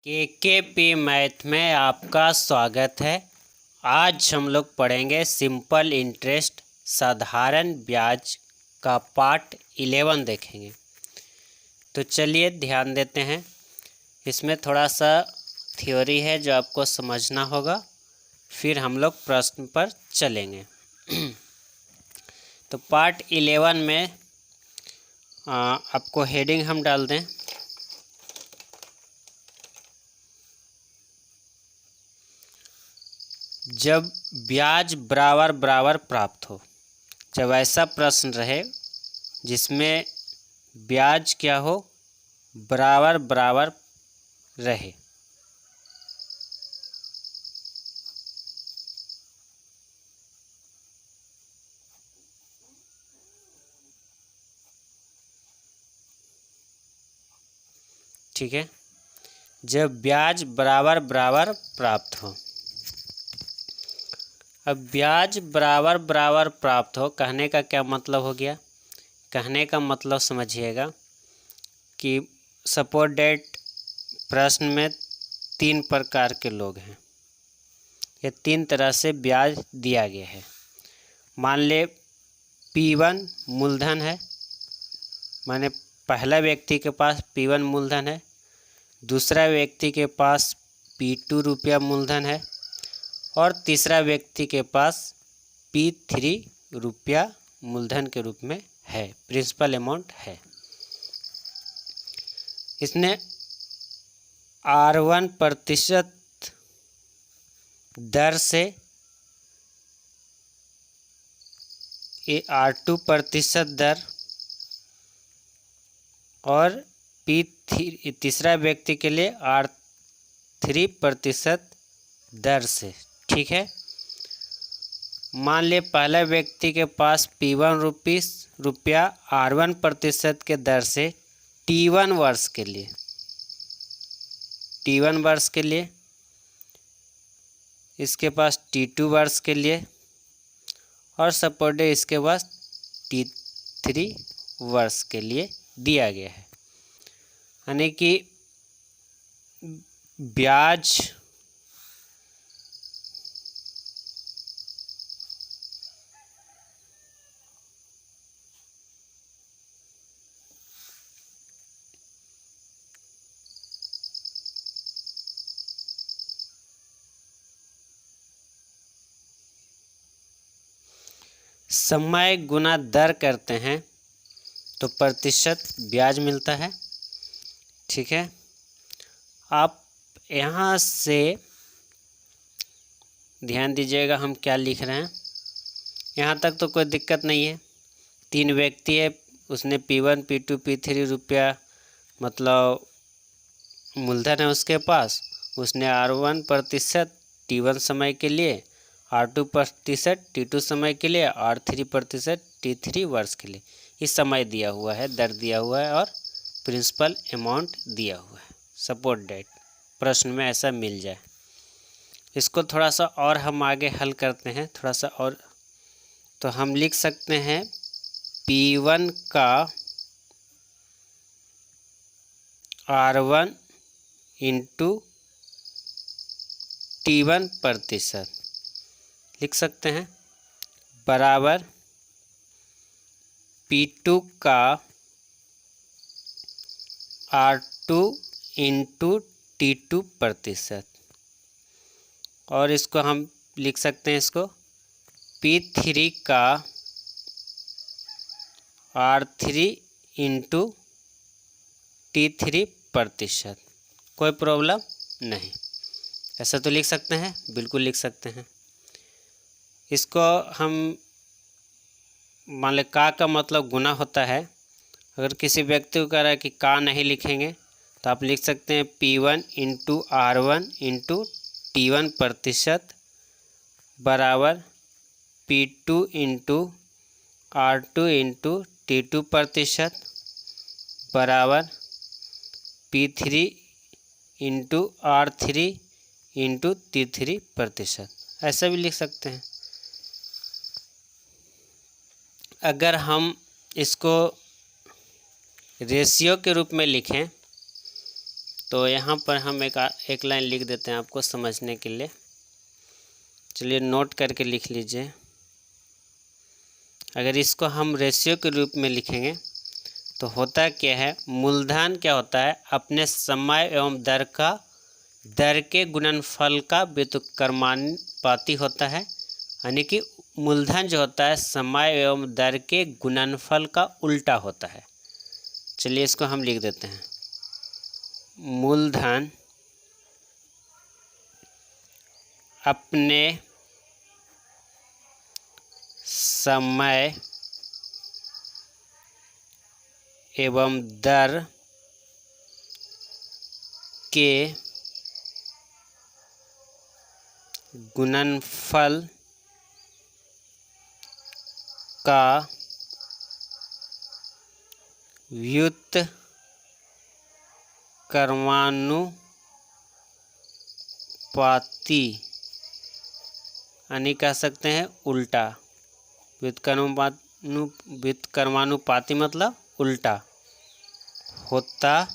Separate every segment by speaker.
Speaker 1: केकेपी math में आपका स्वागत है। आज हम लोग पढ़ेंगे सिंपल इंटरेस्ट साधारण ब्याज का पार्ट 11 देखेंगे। तो चलिए ध्यान देते हैं। इसमें थोड़ा सा थ्योरी है जो आपको समझना होगा, फिर हम लोग प्रश्न पर चलेंगे। तो पार्ट 11 में आपको हेडिंग हम डाल दें, जब ब्याज बराबर बराबर प्राप्त हो। जब ऐसा प्रश्न रहे जिसमें ब्याज क्या हो, बराबर बराबर रहे। ठीक है, जब ब्याज बराबर बराबर प्राप्त हो। अब ब्याज बराबर बराबर प्राप्त हो कहने का क्या मतलब हो गया? कहने का मतलब समझिएगा कि सपोज डेट प्रश्न में 3 प्रकार के लोग हैं, ये 3 तरह से ब्याज दिया गया है। मान ले P1 मूलधन है, माने पहला व्यक्ति के पास P1 मूलधन है, दूसरा व्यक्ति के पास P2 रुपया मूलधन है और तीसरा व्यक्ति के पास P3 रुपया मूलधन के रूप में है, प्रिंसिपल अमाउंट है। इसने R1% दर से R2% दर और P3 तीसरा व्यक्ति के लिए R3% दर से। ठीक है, मान ले पहला व्यक्ति के पास P1 रुपया R1% के दर से T1 वर्ष के लिए, इसके पास T2 वर्ष के लिए और सपोर्ट इसके पास T3 वर्ष के लिए दिया गया है। यानी कि ब्याज समय गुना दर करते हैं तो प्रतिशत ब्याज मिलता है। ठीक है, आप यहाँ से ध्यान दीजिएगा हम क्या लिख रहे हैं। यहाँ तक तो कोई दिक्कत नहीं है। 3 व्यक्ति है, उसने P1 P2 P3 रुपया मतलब मूलधन है उसके पास, उसने R1% T1 समय के लिए, R2% T2 समय के लिए, R3% T3 वर्ष के लिए इस समय दिया हुआ है, दर दिया हुआ है और प्रिंसिपल अमाउंट दिया हुआ है। सपोर्ट डेट प्रश्न में ऐसा मिल जाए। इसको थोड़ा सा और हम आगे हल करते हैं, थोड़ा सा और। तो हम लिख सकते हैं P1 का R1 इंटू T1% लिख सकते हैं, बराबर P2 का R2 इंटू T2%। और इसको हम लिख सकते हैं, इसको P3 का R3 इंटू T3%। कोई प्रॉब्लम नहीं, ऐसा तो लिख सकते हैं, बिल्कुल लिख सकते हैं। इसको हम मान लें का मतलब गुना होता है। अगर किसी व्यक्ति को कह रहा है कि का नहीं लिखेंगे तो आप लिख सकते हैं P1 into R1 into T1% बराबर P2 into R2 into T2% बराबर P3 into R3 into T3%। ऐसा भी लिख सकते हैं। अगर हम इसको रेशियो के रूप में लिखें तो यहाँ पर हम एक लाइन लिख देते हैं आपको समझने के लिए। चलिए नोट करके लिख लीजिए। अगर इसको हम रेशियो के रूप में लिखेंगे तो होता क्या है, मूलधन क्या होता है, अपने समय एवं दर के गुणनफल का व्युत्क्रमानुपाती होता है। यानी कि मूलधन जो होता है समय एवं दर के गुणनफल का उल्टा होता है। चलिए इसको हम लिख देते हैं। मूलधन अपने समय एवं दर के गुणनफल का व्युत्क्रमानुपाती, यानी कह सकते हैं उल्टा। व्युत्क्रमानुपाती मतलब उल्टा होता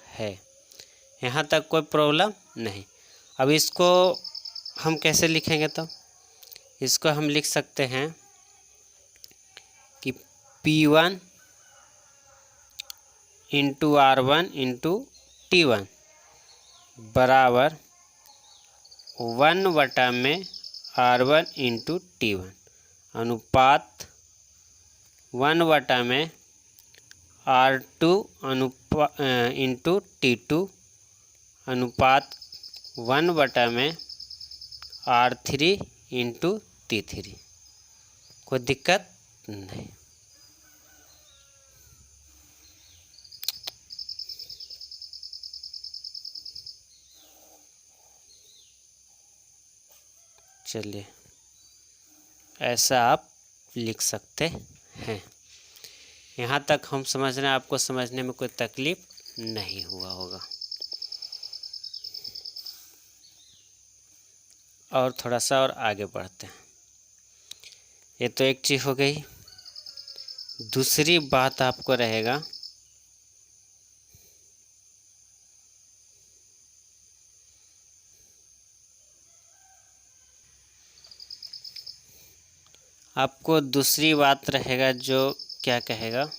Speaker 1: है। यहाँ तक कोई प्रॉब्लम नहीं। अब इसको हम कैसे लिखेंगे, तो इसको हम लिख सकते हैं कि P1 into R1 into T1 बराबर 1 में R1 इंटू T1 अनुपात 1 में R2 इंटू T2 अनुपात 1 में R3 इंटू T3। कोई दिक्कत नहीं। चलिए ऐसा आप लिख सकते हैं। यहाँ तक हम समझ रहे हैं, आपको समझने में कोई तकलीफ नहीं हुआ होगा। और थोड़ा सा और आगे बढ़ते हैं। ये तो एक चीज़ हो गई। दूसरी बात आपको रहेगा, आपको दूसरी बात रहेगा जो क्या कहेगा,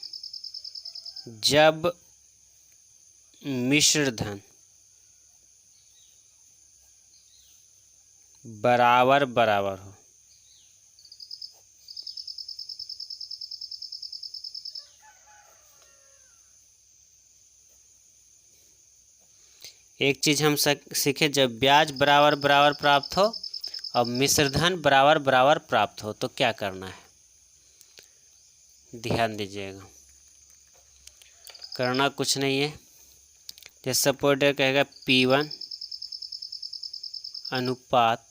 Speaker 1: जब मिश्र धन बराबर हो, एक चीज़ हम सीखे, जब ब्याज बराबर प्राप्त हो और मिश्रधन बराबर प्राप्त हो तो क्या करना है, ध्यान दीजिएगा। करना कुछ नहीं है। जैसे सपोर्टर कहेगा P1 अनुपात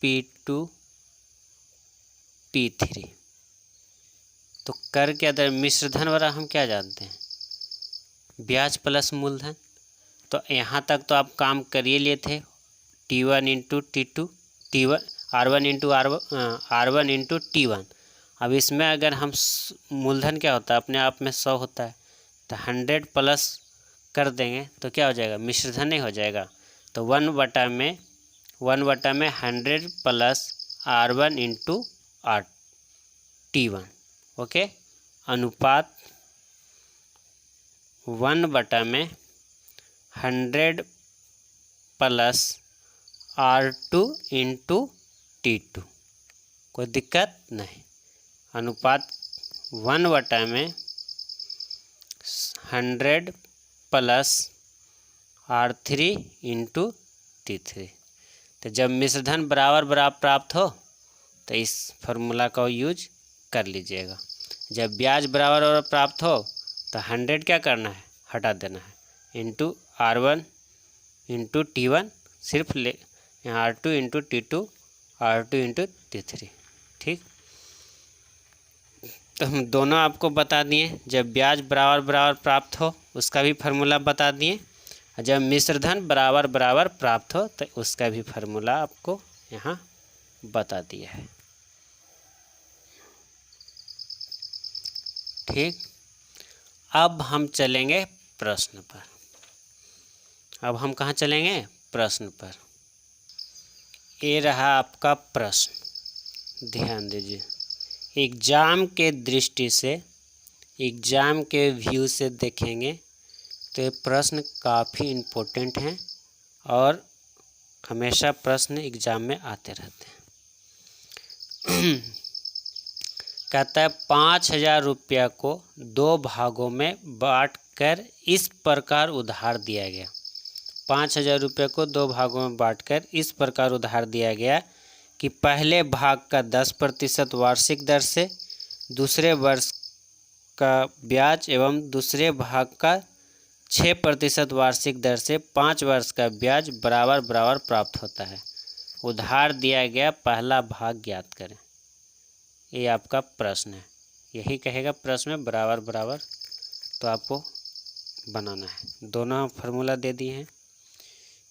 Speaker 1: P2 P3, तो कर क्या दर मिश्रधन वाला हम क्या जानते हैं, ब्याज प्लस मूलधन। तो यहाँ तक तो आप काम कर ही लिए थे। T1 into T2 T1 R1 into R1 into T1। अब इसमें अगर हम मूलधन क्या होता है, अपने आप में 100 होता है, तो 100 प्लस कर देंगे तो क्या हो जाएगा, मिश्रधन नहीं हो जाएगा। तो 1 में 100 plus R1 into T1 okay, अनुपात 1 में 100 प्लस R2 इंटू T2। कोई दिक्कत नहीं। अनुपात 1 में 100 प्लस R3 इंटू T3। तो जब मिश्रधन बराबर प्राप्त हो तो इस फार्मूला का यूज कर लीजिएगा। जब ब्याज बराबर प्राप्त हो तो 100 क्या करना है, हटा देना है, इंटू R1 इंटू T1, सिर्फ ले यहाँ R2 into T2 R2 into T3। ठीक, तो हम दोनों आपको बता दिए। जब ब्याज बराबर प्राप्त हो उसका भी फार्मूला बता दिए, और जब मिश्रधन बराबर प्राप्त हो तो उसका भी फार्मूला आपको यहाँ बता दिया है। ठीक, अब हम चलेंगे प्रश्न पर। अब हम कहाँ चलेंगे? प्रश्न पर। ये रहा आपका प्रश्न, ध्यान दीजिए। एग्ज़ाम के दृष्टि से, एग्ज़ाम के व्यू से देखेंगे तो ये प्रश्न काफ़ी इम्पोर्टेंट हैं और हमेशा प्रश्न एग्ज़ाम में आते रहते हैं। कहता है 5,000 रुपया को 2 भागों में बांटकर इस प्रकार उधार दिया गया। 5,000 रुपये को 2 भागों में बांटकर इस प्रकार उधार दिया गया कि पहले भाग का 10% वार्षिक दर से, दूसरे वर्ष का ब्याज एवं दूसरे भाग का 6% वार्षिक दर से 5 वर्ष का ब्याज बराबर बराबर प्राप्त होता है। उधार दिया गया, पहला भाग ज्ञात करें। ये आपका प्रश्न है, यही कहेगा प्रश्न में बराबर बराबर, तो आपको बनाना है। दोनों फार्मूला दे दिए हैं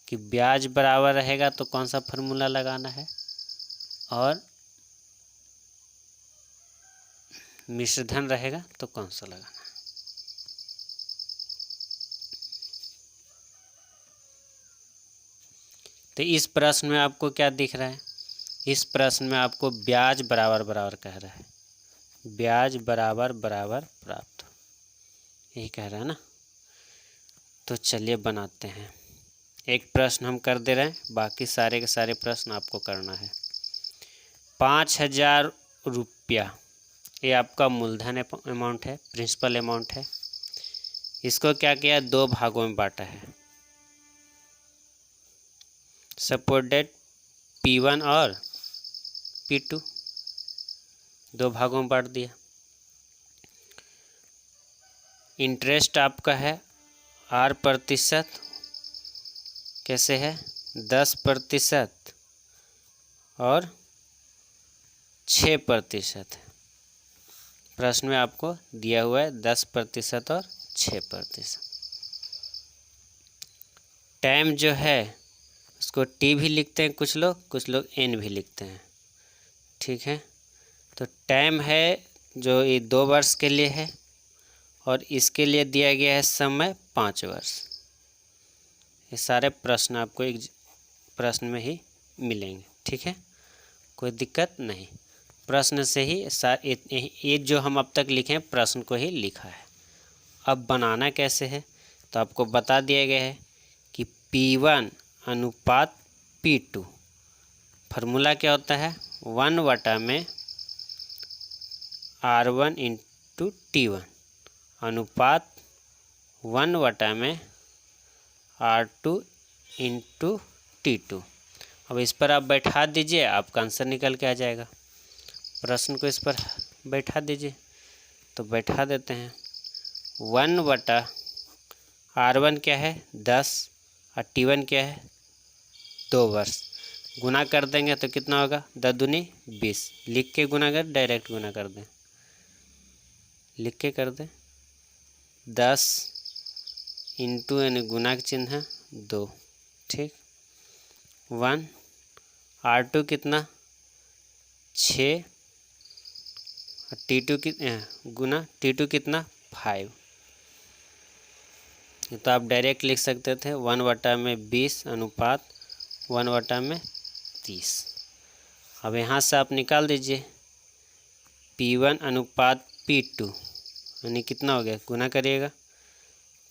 Speaker 1: कि ब्याज बराबर रहेगा तो कौन सा फार्मूला लगाना है, और मिश्र धन रहेगा तो कौन सा लगाना है। तो इस प्रश्न में आपको क्या दिख रहा है? इस प्रश्न में आपको ब्याज बराबर बराबर कह रहा है, ब्याज बराबर बराबर प्राप्त, यही कह रहा है ना। तो चलिए बनाते हैं। एक प्रश्न हम कर दे रहे हैं, बाकी सारे के सारे प्रश्न आपको करना है। 5,000 रुपया ये आपका मूलधन अमाउंट है, प्रिंसिपल अमाउंट है। इसको क्या किया? 2 भागों में बांटा है। सपोज डेट P1 और P2, 2 भागों में बांट दिया। इंटरेस्ट आपका है 8%, कैसे है? 10% और 6%। प्रश्न में आपको दिया हुआ है 10% और 6%। टाइम जो है उसको T भी लिखते हैं कुछ लोग N भी लिखते हैं, ठीक है। तो टाइम है जो ये 2 वर्ष के लिए है और इसके लिए दिया गया है समय 5 वर्ष। ये सारे प्रश्न आपको एक प्रश्न में ही मिलेंगे, ठीक है, कोई दिक्कत नहीं। प्रश्न से ही ये जो हम अब तक लिखे हैं प्रश्न को ही लिखा है। अब बनाना कैसे है तो आपको बता दिया गया है कि P1 अनुपात P2, फार्मूला क्या होता है? 1/में R1 इंटू T1 अनुपात 1/में R2 इंटू T2। अब इस पर आप बैठा दीजिए, आपका आंसर निकल के आ जाएगा। प्रश्न को इस पर बैठा दीजिए, तो बैठा देते हैं। 1/R1 क्या है? 10 और T1 क्या है? 2 वर्ष। गुना कर देंगे तो कितना होगा? 10 दूनी 20। लिख के गुना कर, डायरेक्ट गुना कर दें, लिख के कर दें। 10 इंटू यानी गुना का चिन्ह 2, ठीक। 1 R2 कितना? 6 और T2 गुना T2 कितना? 5। तो आप डायरेक्ट लिख सकते थे 1/में 20 अनुपात 1/में 30। अब यहाँ से आप निकाल दीजिए P1 अनुपात P2 यानी कितना हो गया? गुना करिएगा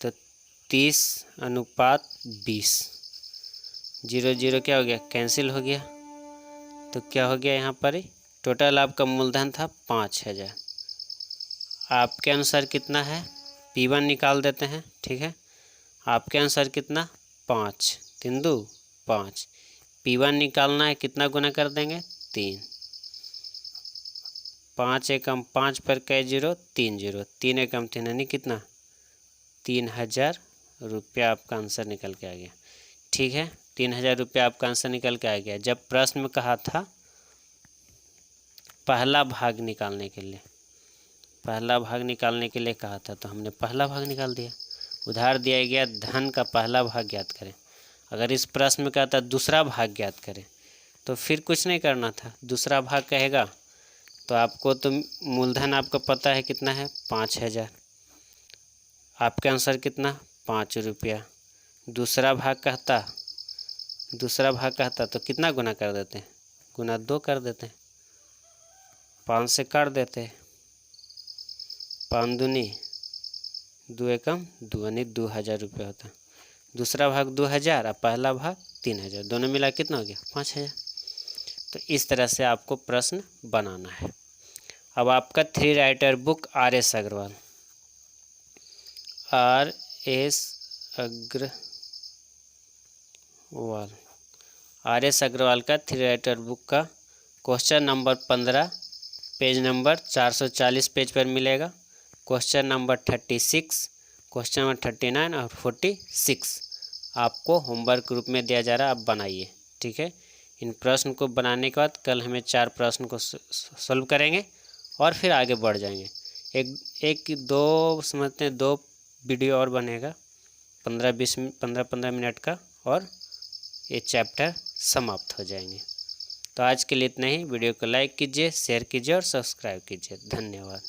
Speaker 1: तो 30 अनुपात 20। 0 0 क्या हो गया? कैंसिल हो गया। तो क्या हो गया यहाँ पर? टोटल आपका मूलधन था 5,000। आपके अनुसार कितना है? P1 निकाल देते हैं, ठीक है। आपके अनुसार कितना? 5 3 2 5। P1 निकालना है, कितना गुना कर देंगे? 3। 5 एकम 5 पर कई 0? 3 0। 3 एकम 3 यानी कितना? 3,000 रुपया आपका आंसर निकल के आ गया, ठीक है। 3,000 रुपया आपका आंसर निकल के आ गया। जब प्रश्न में कहा था पहला भाग निकालने के लिए, पहला भाग निकालने के लिए कहा था, तो हमने पहला भाग निकाल दिया। उधार दिया गया धन का पहला भाग ज्ञात करें। अगर इस प्रश्न में कहता दूसरा भाग ज्ञात करें तो फिर कुछ नहीं करना था। दूसरा भाग कहेगा तो आपको तो मूलधन आपको पता है कितना है 5000। आपका आंसर कितना 5 रुपया। दूसरा भाग कहता तो कितना गुना कर देते हैं, गुना 2 कर देते हैं, 5 से काट देते हैं, 5 दूनी 2 एकम 2 यानी 2000 रुपये होता है। दूसरा भाग 2000 और पहला भाग 3000, दोनों मिला कितना हो गया 5000। तो इस तरह से आपको प्रश्न बनाना है। अब आपका 3 राइटर बुक RS अग्रवाल का 3 राइटर बुक का question number 15 page number 440 page पर मिलेगा। क्वेश्चन नंबर 36, क्वेश्चन नंबर 39 और 46 आपको होमवर्क रूप में दिया जा रहा है, आप बनाइए। ठीक है, इन प्रश्न को बनाने के बाद कल हमें 4 प्रश्न को सॉल्व करेंगे और फिर आगे बढ़ जाएंगे। एक दो समझते हैं 2 वीडियो और बनेगा 15 मिनट का, और ये चैप्टर समाप्त हो जाएंगे। तो आज के लिए इतना ही। वीडियो को लाइक कीजिए, शेयर कीजिए और सब्सक्राइब कीजिए। धन्यवाद।